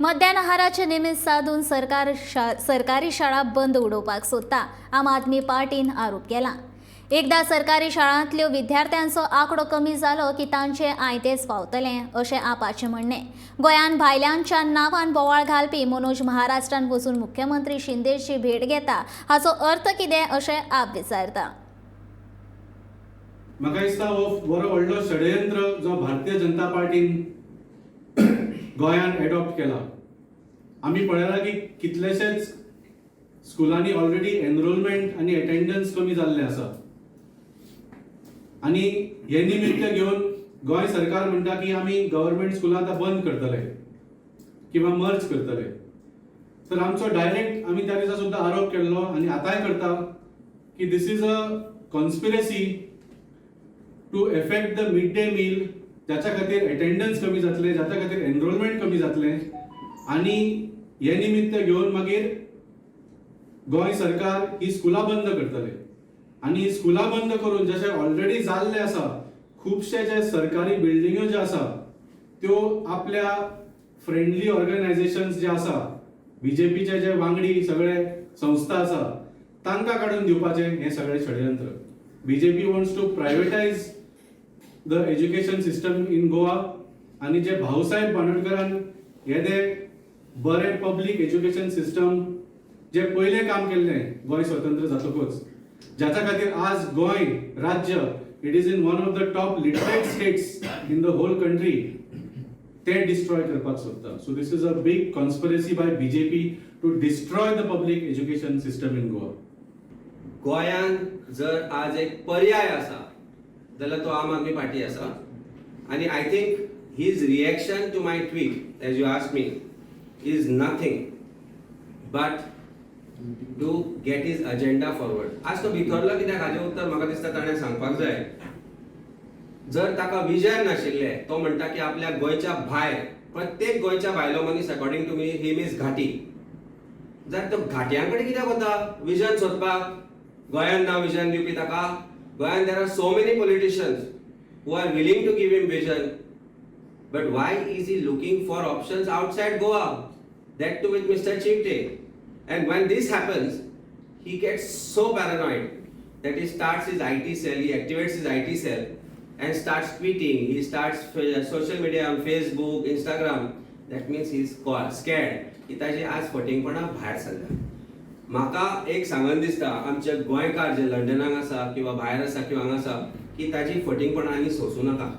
मध्यान आहाराचे निमित्त साधून सरकारी शाळा बंद उडोवपाक सोदता आम आदमी पार्टीन आरोप केला। एकदा सरकारी शाळांतल्यो विद्यार्थ्यांचो आंकडो कमी जालो की तांचे आयतेच पावतले अशें आपाचें म्हणणें। गोंयान भायल्यांच्या नांवान बोवाळ घालपी मनोज महाराष्ट्रान वचून मुख्यमंत्री शिंदेची भेट घेता हाचो अर्थ कितें अशें आप विचारता। म्हाका दिसता हो बरो व्हडलो षडयंत्र जो भारतीय जनता पार्टीन गोंयान एडॉप्ट केला। आमी पळयला की कितलेशेच स्कुलांनी ऑलरेडी एनरोलमेंट आनी अटेंडन्स कमी जाल्ले आसा आनी हे निमित्त घेवन गोंय सरकार म्हणटा की आमी गव्हर्नमेंट स्कुलां आतां बंद करतले किंवा मर्ज करतले। तर आमचो डायरेक्ट आमी त्या दिसा सुद्दां आरोप केल्लो आनी आतांय करता की this is a conspiracy to affect the mid day meal, ज्याच्या खातीर अटेंडन्स कमी जातले, ज्याच्या खातीर एनरोलमेंट कमी जातले आनी हे निमित्त घेवन मागीर गोंय सरकार ही स्कुलां बंद करतले आनी स्कुलां बंद करून जशें ऑलरेडी जाल्ले आसा खुबशे जे सरकारी बिल्डिंग्यो जे आसा त्यो आपल्या फ्रेंडली ऑर्गनायझेशन्स जे आसा बीजेपीचे जे वांगडी सगळे संस्था आसा तांकां काडून दिवपाचे हे सगळे षडयंत्र। BJP wants to privatise the education system in Goa आनी जे भाऊसाहेब बांदोडकरान हे जे बरे पब्लीक एज्युकेशन सिस्टम जे पयले काम केल्लें गोंय स्वतंत्र जातकूच, ज्याच्या खातीर आज गोंय राज्य it is in one of the top literate states in the whole country, ते डिस्ट्रॉय करपाक सोदता। So this is a big conspiracy by BJP to destroy the public education system in Goa. गोंयान जर आज एक पर्याय आसा जाल्यार तो आम आदमी पार्टी आसा आनी I think his reaction to my tweet as you asked me is nothing but to get his agenda forward. आज तो भितरलो कित्याक हाजें उत्तर म्हाका दिसता ताणें सांगपाक जाय। जर ताका विजन नाशिल्लें, तो म्हणटा की आपल्या गोंयच्या भायर प्रत्येक गोंयच्या भायलो मनीस according to me him is घाटी, जाल्यार तो घाट्यां कडेन कित्याक वता विजन सोदपाक? गोंयान ना विजन दिवपी ताका? गोंयान there are so many politicians who are willing to give him vision, but why is he looking for options outside Goa? That too with Mr. Chimte. And when this happens, he gets so paranoid that he starts his IT cell, he activates his IT cell and starts tweeting, he starts social media on Facebook, Instagram. That means he's scared. की ताजी आज फटिंगपणां भायर सरल्या। म्हाका एक सांगन दिसता आमचे गोंयकार जे लंडनाक आसा किंवा भायर आसा किंवा हांगा आसा की ताजी फटिंगपणां आनी सोंसू नाका।